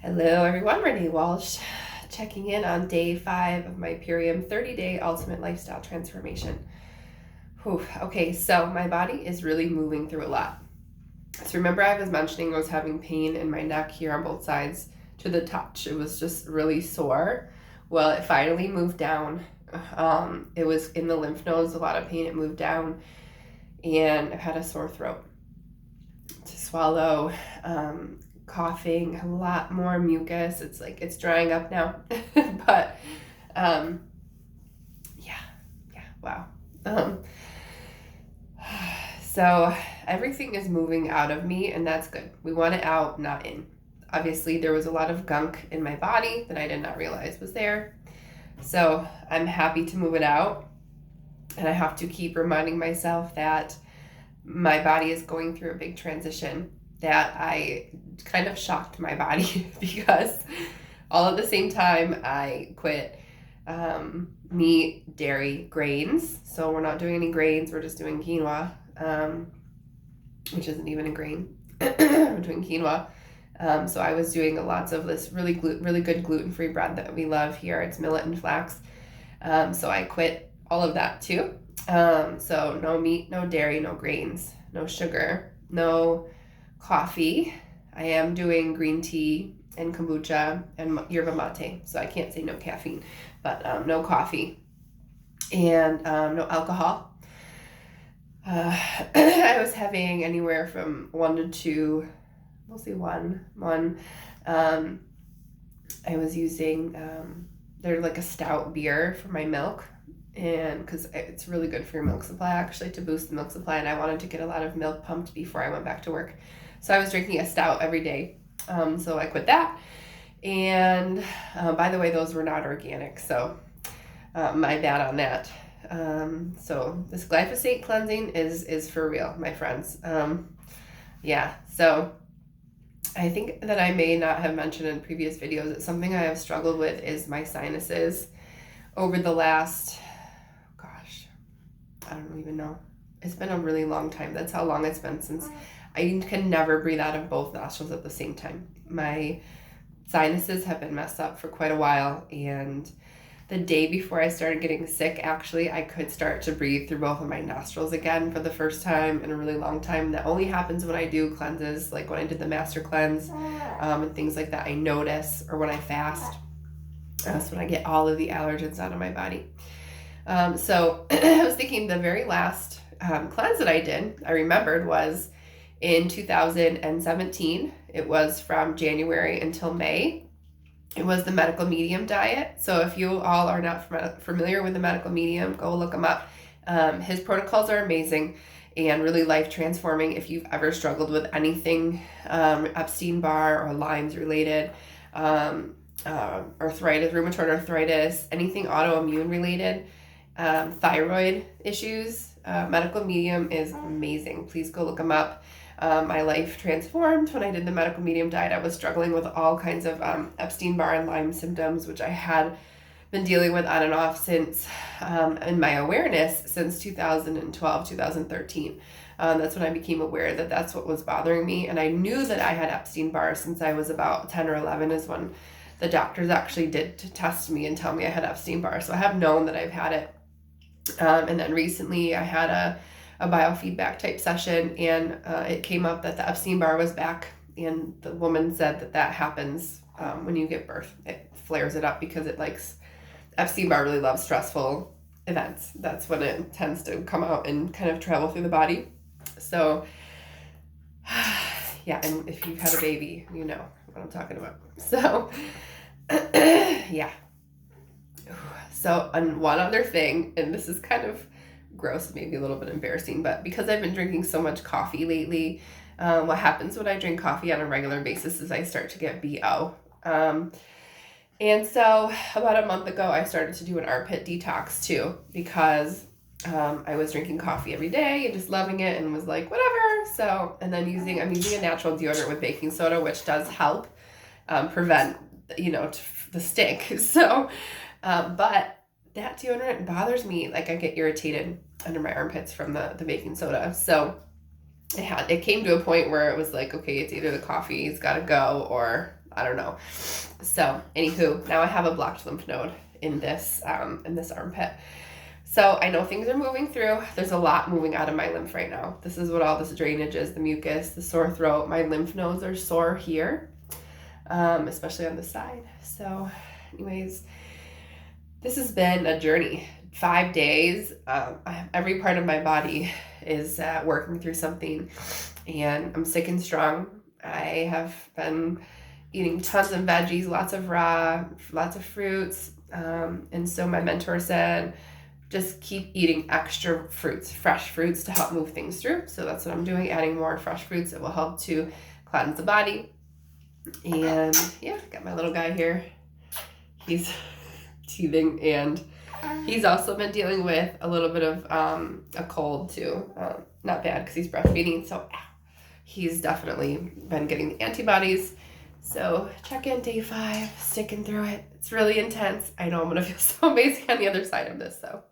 Hello everyone, Renee Walsh, checking in on day 5 of my Purium 30-day ultimate lifestyle transformation. Whew. Okay, so my body is really moving through a lot. So remember I was mentioning I was having pain in my neck here on both sides to the touch. It was just really sore. Well, it finally moved down. It was in the lymph nodes, a lot of pain. It moved down, and I've had a sore throat to swallow. Coughing, a lot more mucus. It's like it's drying up now. But yeah, wow. So everything is moving out of me, and that's good. We want it out, not in. Obviously, there was a lot of gunk in my body that I did not realize was there. So I'm happy to move it out. And I have to keep reminding myself that my body is going through a big transition, that I kind of shocked my body because all at the same time I quit meat, dairy, grains. So we're not doing any grains, we're just doing quinoa, which isn't even a grain. We're doing quinoa. So I was doing lots of this really good gluten-free bread that we love here. It's millet and flax. So I quit all of that too. So no meat, no dairy, no grains, no sugar, no coffee. I am doing green tea and kombucha and yerba mate. So I can't say no caffeine, but no coffee and no alcohol. I was having anywhere from 1 to 2, mostly one. I was using, they're like a stout beer for my milk, and because it's really good for your milk supply actually, to boost the milk supply, and I wanted to get a lot of milk pumped before I went back to work. So I was drinking a stout every day. So I quit that. And by the way, those were not organic, so my bad on that. So this glyphosate cleansing is for real, my friends. So I think that I may not have mentioned in previous videos that something I have struggled with is my sinuses over the last, I don't even know. It's been a really long time. That's how long it's been since I can never breathe out of both nostrils at the same time. My sinuses have been messed up for quite a while, and the day before I started getting sick, actually, I could start to breathe through both of my nostrils again for the first time in a really long time. That only happens when I do cleanses, like when I did the master cleanse and things like that. I notice, or when I fast. That's when I get all of the allergens out of my body. So I was thinking the very last cleanse that I did, I remembered, was in 2017. It was from January until May. It was the medical medium diet. So if you all are not familiar with the medical medium, go look him up. His protocols are amazing and really life transforming. If you've ever struggled with anything Epstein-Barr or Lyme's related, arthritis, rheumatoid arthritis, anything autoimmune related, thyroid issues, medical medium is amazing. Please go look him up. My life transformed when I did the medical medium diet. I was struggling with all kinds of Epstein-Barr and Lyme symptoms, which I had been dealing with on and off since, in my awareness, since 2012, 2013. That's when I became aware that that's what was bothering me. And I knew that I had Epstein-Barr since I was about 10 or 11 is when the doctors actually did to test me and tell me I had Epstein-Barr. So I have known that I've had it. And then recently I had a biofeedback type session, and it came up that the Epstein-Barr was back, and the woman said that happens when you give birth. It flares it up because Epstein-Barr really loves stressful events. That's when it tends to come out and kind of travel through the body. So yeah, and if you've had a baby, you know what I'm talking about. So yeah. So, and one other thing, and this is kind of gross, maybe a little bit embarrassing, but because I've been drinking so much coffee lately, what happens when I drink coffee on a regular basis is I start to get BO. And so about a month ago, I started to do an armpit detox too, because I was drinking coffee every day and just loving it and was like, whatever. So, and then I'm using a natural deodorant with baking soda, which does help prevent, the stink. So, but that deodorant bothers me. Like, I get irritated under my armpits from the baking soda. So it came to a point where it was like, okay, it's either the coffee's got to go or I don't know. So anywho, now I have a blocked lymph node in this armpit. So I know things are moving through. There's a lot moving out of my lymph right now. This is what all this drainage is, the mucus, the sore throat. My lymph nodes are sore here, especially on the side. So anyways, this has been a journey. 5 days. Every part of my body is working through something, and I'm sick and strong. I have been eating tons of veggies, lots of raw, lots of fruits. And so my mentor said, just keep eating extra fruits, fresh fruits to help move things through. So that's what I'm doing, adding more fresh fruits that will help to cleanse the body. And yeah, got my little guy here. He's teething, and he's also been dealing with a little bit of a cold too. Not bad because he's breastfeeding, so he's definitely been getting the antibodies. So check in day 5, sticking through it. It's really intense. I know I'm gonna feel so amazing on the other side of this though.